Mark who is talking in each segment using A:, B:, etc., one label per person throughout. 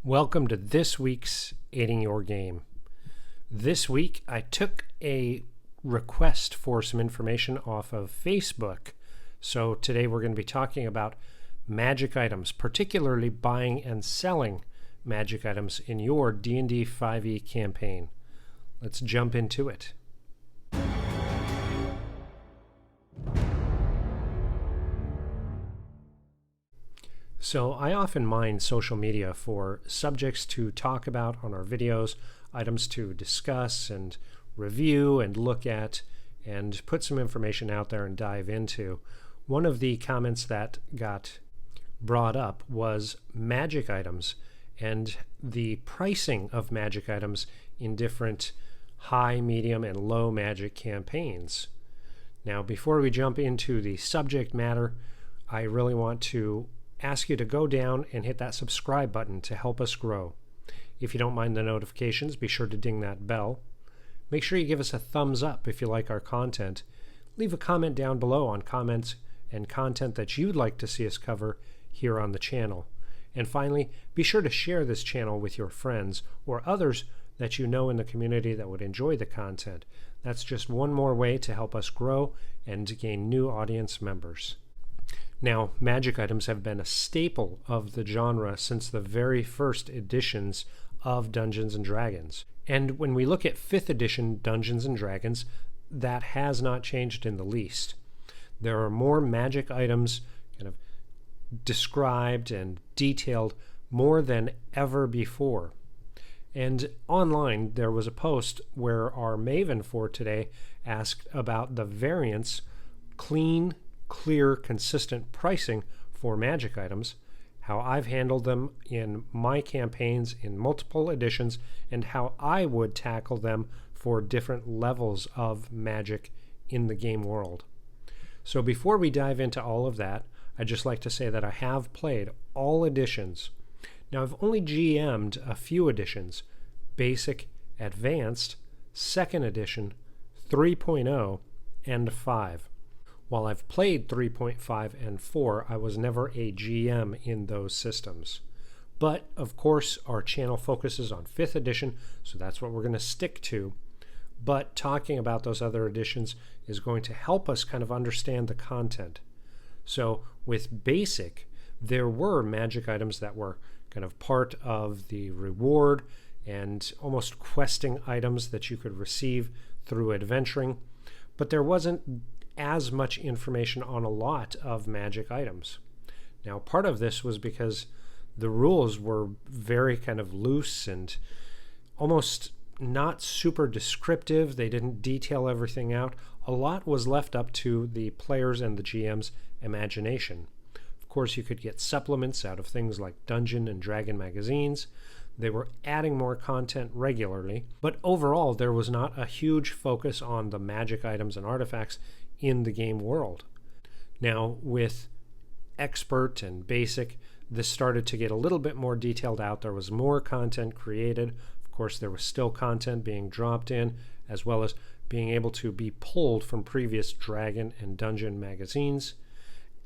A: Welcome to this week's Aiding Your Game. This week I took a request for some information off of Facebook. So today we're going to be talking about magic items, particularly buying and selling magic items in your D&D 5e campaign. Let's jump into it. So I often mine social media for subjects to talk about on our videos, items to discuss and review and look at, and put some information out there and dive into. One of the comments that got brought up was magic items and the pricing of magic items in different high, medium, and low magic campaigns. Now, before we jump into the subject matter, I really want to ask you to go down and hit that subscribe button to help us grow. If you don't mind the notifications, be sure to ding that bell. Make sure you give us a thumbs up if you like our content. Leave a comment down below on comments and content that you'd like to see us cover here on the channel. And finally, be sure to share this channel with your friends or others that you know in the community that would enjoy the content. That's just one more way to help us grow and to gain new audience members. Now, magic items have been a staple of the genre since the very first editions of Dungeons & Dragons. And when we look at 5th edition Dungeons & Dragons, that has not changed in the least. There are more magic items kind of described and detailed more than ever before. And online, there was a post where our Maven for today asked about the variants, clean, clear, consistent pricing for magic items, how I've handled them in my campaigns in multiple editions, and how I would tackle them for different levels of magic in the game world. So before we dive into all of that, I'd just like to say that I have played all editions. Now, I've only GM'd a few editions: Basic, Advanced, 2nd Edition, 3.0, and 5. While I've played 3.5 and 4, I was never a GM in those systems. But, of course, our channel focuses on 5th edition, so that's what we're going to stick to. But talking about those other editions is going to help us kind of understand the content. So with Basic, there were magic items that were kind of part of the reward and almost questing items that you could receive through adventuring, but there wasn't as much information on a lot of magic items. Now, part of this was because the rules were very kind of loose and almost not super descriptive. They didn't detail everything out. A lot was left up to the players and the GM's imagination. Of course, you could get supplements out of things like Dungeon and Dragon magazines. They were adding more content regularly, but overall there was not a huge focus on the magic items and artifacts in the game world. Now, with Expert and Basic, this started to get a little bit more detailed out. There was more content created. Of course, there was still content being dropped in, as well as being able to be pulled from previous Dragon and Dungeon magazines.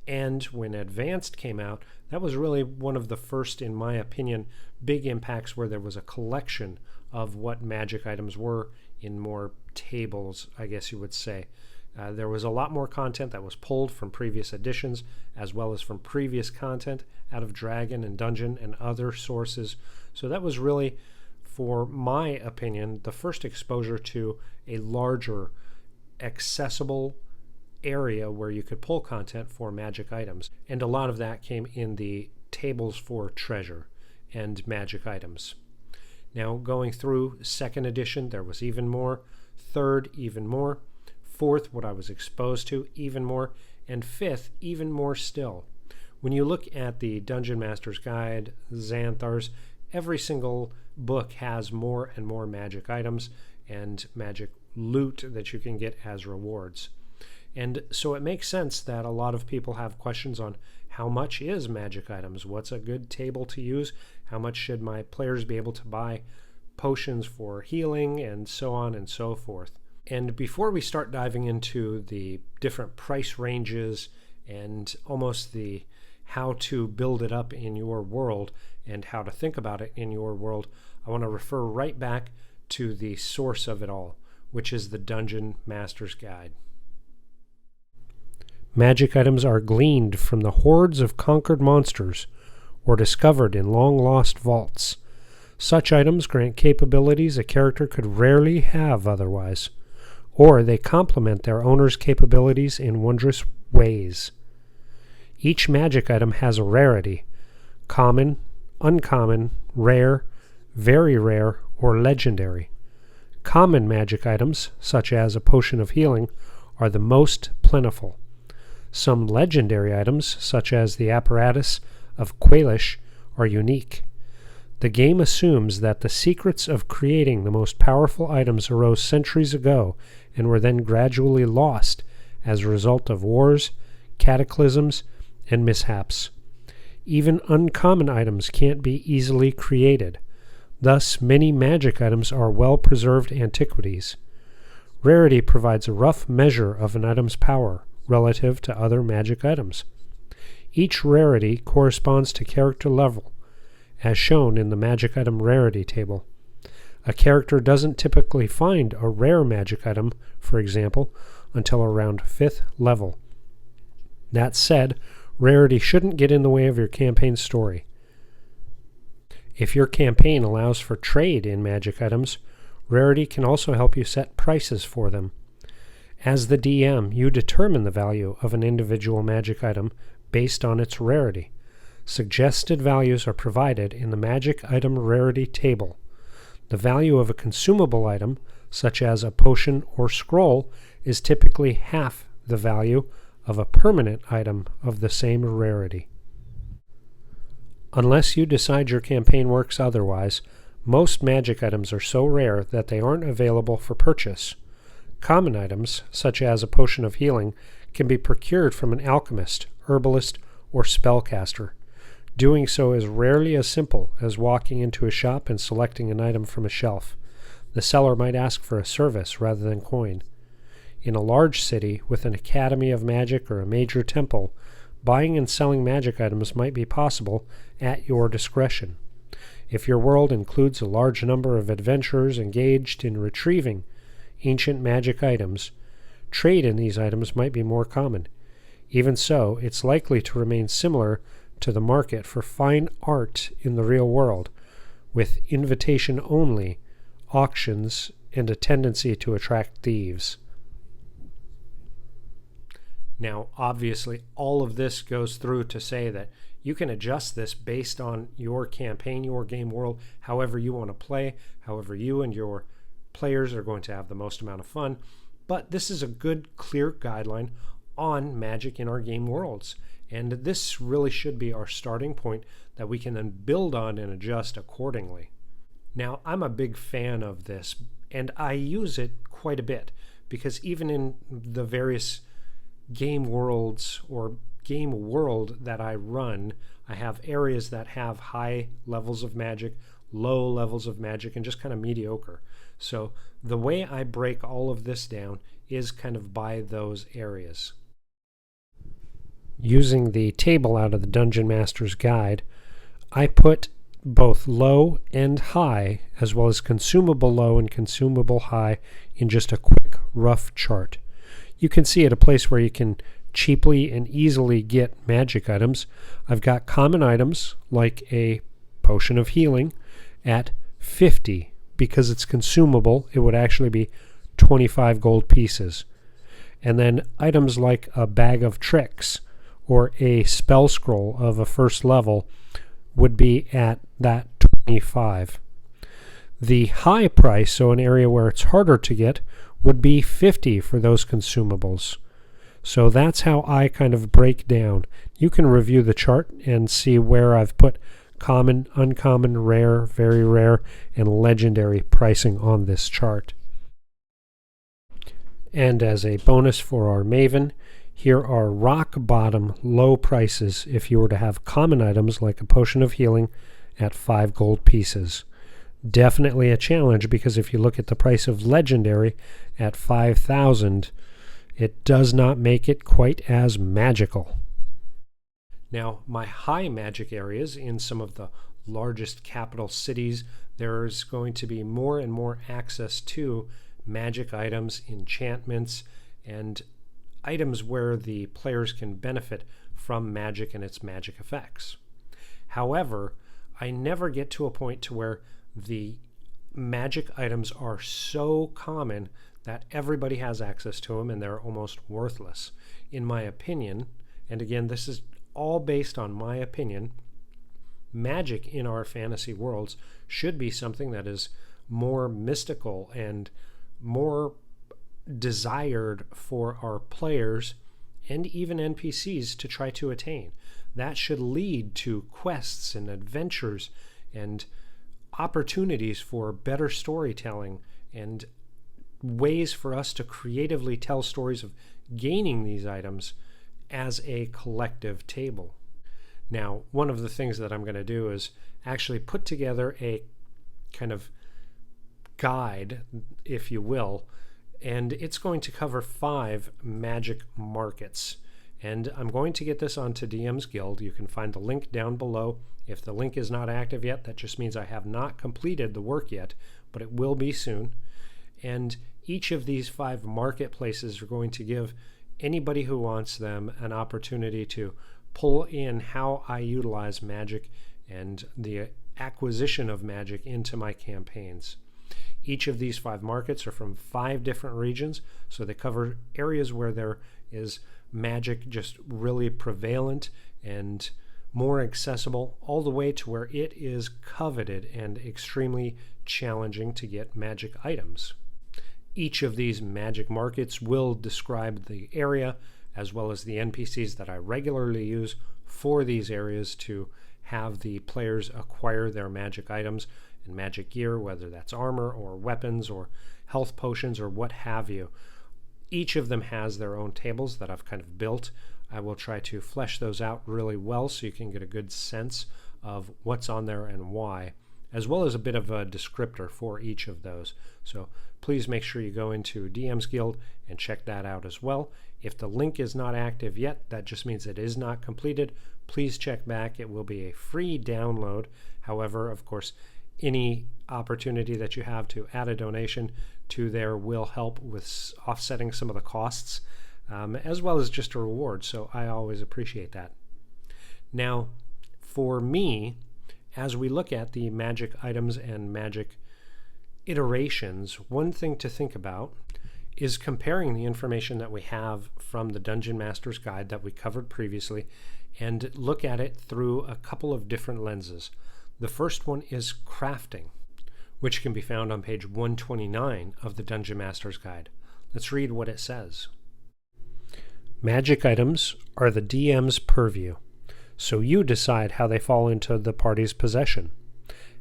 A: And when Advanced came out, that was really one of the first, in my opinion, big impacts where there was a collection of what magic items were in more tables, I guess you would say. There was a lot more content that was pulled from previous editions, as well as from previous content out of Dragon and Dungeon and other sources. So that was really, for my opinion, the first exposure to a larger, accessible area where you could pull content for magic items. And a lot of that came in the tables for treasure and magic items. Now, going through 2nd edition, there was even more. 3rd, even more. 4th, what I was exposed to, even more. And 5th, even more still. When you look at the Dungeon Master's Guide, Xanathar's, every single book has more and more magic items and magic loot that you can get as rewards. And so it makes sense that a lot of people have questions on how much is magic items, what's a good table to use, how much should my players be able to buy potions for healing, and so on and so forth. And before we start diving into the different price ranges and almost the how to build it up in your world and how to think about it in your world, I want to refer right back to the source of it all, which is the Dungeon Master's Guide. Magic items are gleaned from the hordes of conquered monsters or discovered in long-lost vaults. Such items grant capabilities a character could rarely have otherwise, or they complement their owner's capabilities in wondrous ways. Each magic item has a rarity: common, uncommon, rare, very rare, or legendary. Common magic items, such as a potion of healing, are the most plentiful. Some legendary items, such as the apparatus of Quailish, are unique. The game assumes that the secrets of creating the most powerful items arose centuries ago and were then gradually lost as a result of wars, cataclysms, and mishaps. Even uncommon items can't be easily created. Thus, many magic items are well-preserved antiquities. Rarity provides a rough measure of an item's power relative to other magic items. Each rarity corresponds to character level, as shown in the magic item rarity table. A character doesn't typically find a rare magic item, for example, until around 5th level. That said, rarity shouldn't get in the way of your campaign story. If your campaign allows for trade in magic items, rarity can also help you set prices for them. As the DM, you determine the value of an individual magic item based on its rarity. Suggested values are provided in the magic item rarity table. The value of a consumable item, such as a potion or scroll, is typically half the value of a permanent item of the same rarity. Unless you decide your campaign works otherwise, most magic items are so rare that they aren't available for purchase. Common items, such as a potion of healing, can be procured from an alchemist, herbalist, or spellcaster. Doing so is rarely as simple as walking into a shop and selecting an item from a shelf. The seller might ask for a service rather than coin. In a large city with an academy of magic or a major temple, buying and selling magic items might be possible at your discretion. If your world includes a large number of adventurers engaged in retrieving ancient magic items, trade in these items might be more common. Even so, it's likely to remain similar to the market for fine art in the real world, with invitation-only auctions and a tendency to attract thieves. Now, obviously, all of this goes through to say that you can adjust this based on your campaign, your game world, however you want to play, however you and your players are going to have the most amount of fun. But this is a good, clear guideline on magic in our game worlds. And this really should be our starting point that we can then build on and adjust accordingly. Now, I'm a big fan of this, and I use it quite a bit, because even in the various game worlds or game world that I run, I have areas that have high levels of magic, low levels of magic, and just kind of mediocre. So the way I break all of this down is kind of by those areas. Using the table out of the Dungeon Master's Guide, I put both low and high, as well as consumable low and consumable high, in just a quick, rough chart. You can see at a place where you can cheaply and easily get magic items. I've got common items, like a potion of healing, at 50. Because it's consumable, it would actually be 25 gold pieces. And then items like a bag of tricks or a spell scroll of a first level would be at that 25. The high price, so an area where it's harder to get, would be 50 for those consumables. So that's how I kind of break down. You can review the chart and see where I've put common, uncommon, rare, very rare, and legendary pricing on this chart. And as a bonus for our Maven, here are rock bottom low prices if you were to have common items like a potion of healing at 5 gold pieces. Definitely a challenge, because if you look at the price of legendary at 5,000, it does not make it quite as magical. Now, my high magic areas in some of the largest capital cities, there's going to be more and more access to magic items, enchantments, and items where the players can benefit from magic and its magic effects. However, I never get to a point to where the magic items are so common that everybody has access to them and they're almost worthless. In my opinion, and again, this is all based on my opinion, magic in our fantasy worlds should be something that is more mystical and more desired for our players and even NPCs to try to attain. That should lead to quests and adventures and opportunities for better storytelling and ways for us to creatively tell stories of gaining these items as a collective table. Now, one of the things that I'm going to do is actually put together a kind of guide, if you will, and it's going to cover 5 magic markets. And I'm going to get this onto DM's Guild. You can find the link down below. If the link is not active yet, that just means I have not completed the work yet, but it will be soon. And each of these 5 marketplaces are going to give anybody who wants them an opportunity to pull in how I utilize magic and the acquisition of magic into my campaigns. Each of these 5 markets are from 5 different regions, so they cover areas where there is magic just really prevalent and more accessible, all the way to where it is coveted and extremely challenging to get magic items. Each of these magic markets will describe the area as well as the NPCs that I regularly use for these areas to have the players acquire their magic items and magic gear, whether that's armor or weapons or health potions or what have you. Each of them has their own tables that I've kind of built. I will try to flesh those out really well so you can get a good sense of what's on there and why, as well as a bit of a descriptor for each of those. So please make sure you go into DM's Guild and check that out as well. If the link is not active yet, that just means it is not completed. Please check back. It will be a free download. However, of course, any opportunity that you have to add a donation to there will help with offsetting some of the costs, as well as just a reward. So I always appreciate that. Now, for me, as we look at the magic items and magic iterations, one thing to think about is comparing the information that we have from the Dungeon Master's Guide that we covered previously and look at it through a couple of different lenses. The first one is crafting, which can be found on page 129 of the Dungeon Master's Guide. Let's read what it says. Magic items are the DM's purview, so you decide how they fall into the party's possession.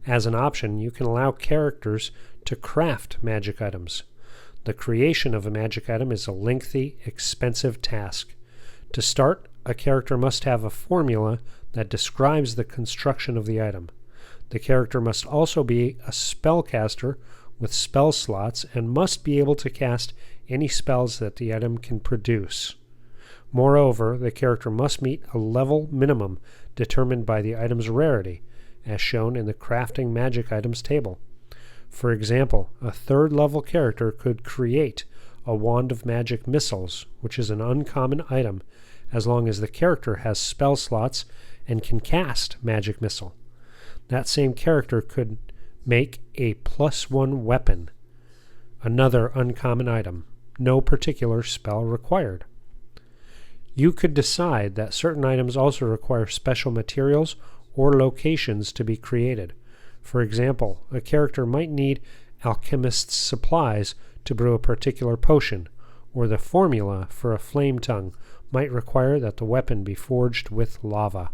A: As an option, you can allow characters to craft magic items. The creation of a magic item is a lengthy, expensive task. To start, a character must have a formula that describes the construction of the item. The character must also be a spellcaster with spell slots and must be able to cast any spells that the item can produce. Moreover, the character must meet a level minimum determined by the item's rarity, as shown in the crafting magic items table. For example, a 3rd level character could create a wand of magic missiles, which is an uncommon item, as long as the character has spell slots and can cast magic missile. That same character could make a +1 weapon, another uncommon item, no particular spell required. You could decide that certain items also require special materials or locations to be created. For example, a character might need alchemist's supplies to brew a particular potion, or the formula for a flame tongue might require that the weapon be forged with lava.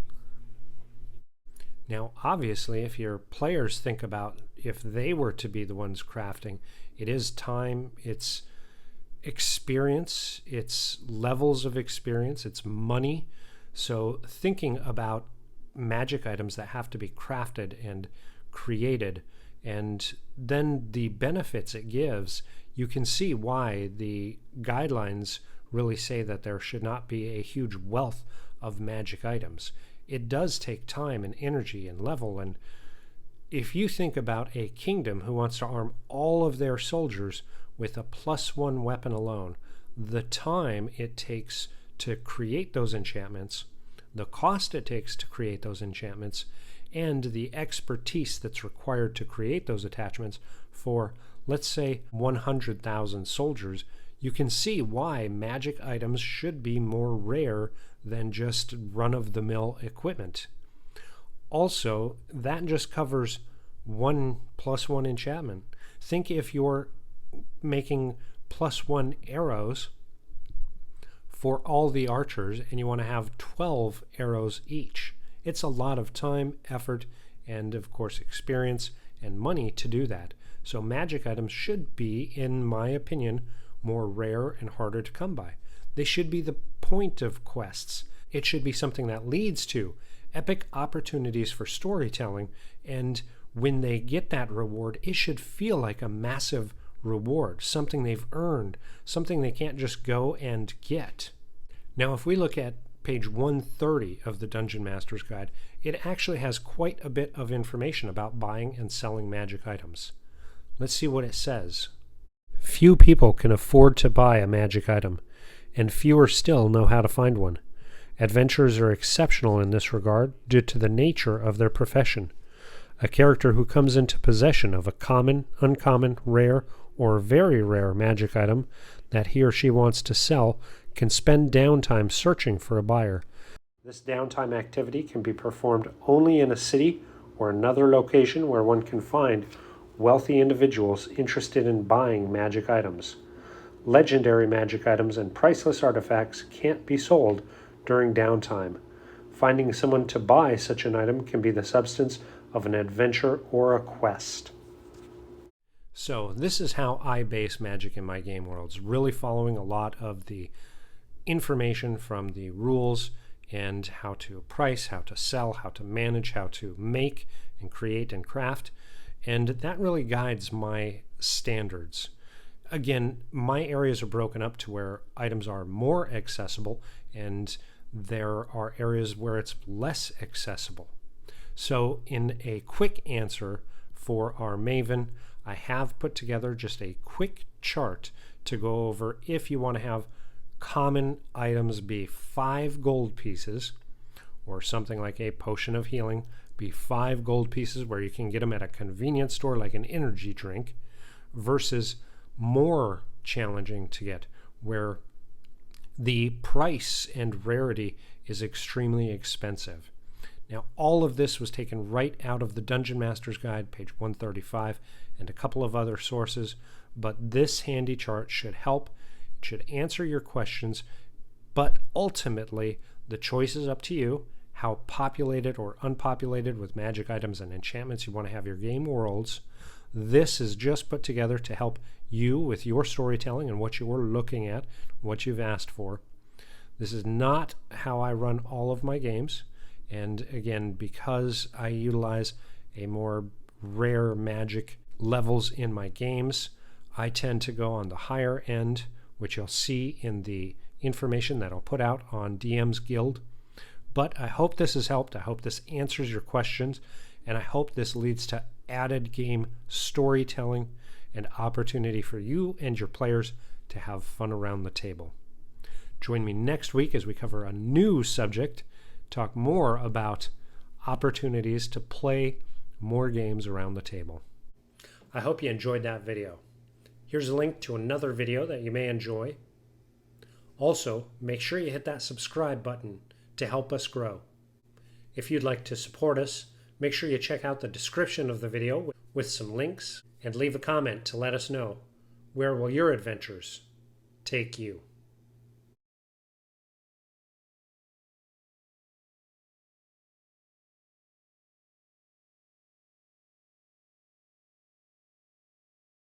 A: Now, obviously, if your players think about if they were to be the ones crafting, it is time, it's experience, it's levels of experience, it's money. So thinking about magic items that have to be crafted and created, and then the benefits it gives, you can see why the guidelines really say that there should not be a huge wealth of magic items. It does take time and energy and level, and if you think about a kingdom who wants to arm all of their soldiers with a +1 weapon alone, the time it takes to create those enchantments, the cost it takes to create those enchantments, and the expertise that's required to create those attachments for, let's say, 100,000 soldiers, you can see why magic items should be more rare than just run-of-the-mill equipment. Also, that just covers 1 +1 enchantment. Think if you're making +1 arrows for all the archers and you want to have 12 arrows each. It's a lot of time, effort, and of course experience and money to do that. So magic items should be, in my opinion, more rare and harder to come by. They should be the point of quests. It should be something that leads to epic opportunities for storytelling, and when they get that reward, it should feel like a massive reward, something they've earned, something they can't just go and get. Now, if we look at page 130 of the Dungeon Master's Guide, it actually has quite a bit of information about buying and selling magic items. Let's see what it says. Few people can afford to buy a magic item, and fewer still know how to find one. Adventurers are exceptional in this regard due to the nature of their profession. A character who comes into possession of a common, uncommon, rare, or very rare magic item that he or she wants to sell can spend downtime searching for a buyer. This downtime activity can be performed only in a city or another location where one can find wealthy individuals interested in buying magic items. Legendary magic items and priceless artifacts can't be sold during downtime. Finding someone to buy such an item can be the substance of an adventure or a quest. So this is how I base magic in my game worlds, really following a lot of the information from the rules and how to price, how to sell, how to manage, how to make and create and craft. And that really guides my standards. Again, my areas are broken up to where items are more accessible and there are areas where it's less accessible. So in a quick answer for our Maven, I have put together just a quick chart to go over if you want to have common items be 5 gold pieces, or something like a potion of healing be 5 gold pieces where you can get them at a convenience store like an energy drink, versus more challenging to get where the price and rarity is extremely expensive. Now, all of this was taken right out of the Dungeon Master's Guide, page 135, and a couple of other sources, but this handy chart should help. It should answer your questions, but ultimately, the choice is up to you, how populated or unpopulated with magic items and enchantments you want to have your game worlds. This is just put together to help you with your storytelling and what you're looking at, what you've asked for. This is not how I run all of my games. And again, because I utilize a more rare magic levels in my games, I tend to go on the higher end, which you'll see in the information that I'll put out on DM's Guild. But I hope this has helped. I hope this answers your questions, and I hope this leads to added game storytelling and opportunity for you and your players to have fun around the table. Join me next week as we cover a new subject, talk more about opportunities to play more games around the table. I hope you enjoyed that video. Here's a link to another video that you may enjoy. Also, make sure you hit that subscribe button to help us grow. If you'd like to support us, make sure you check out the description of the video with some links and leave a comment to let us know, where will your adventures take you?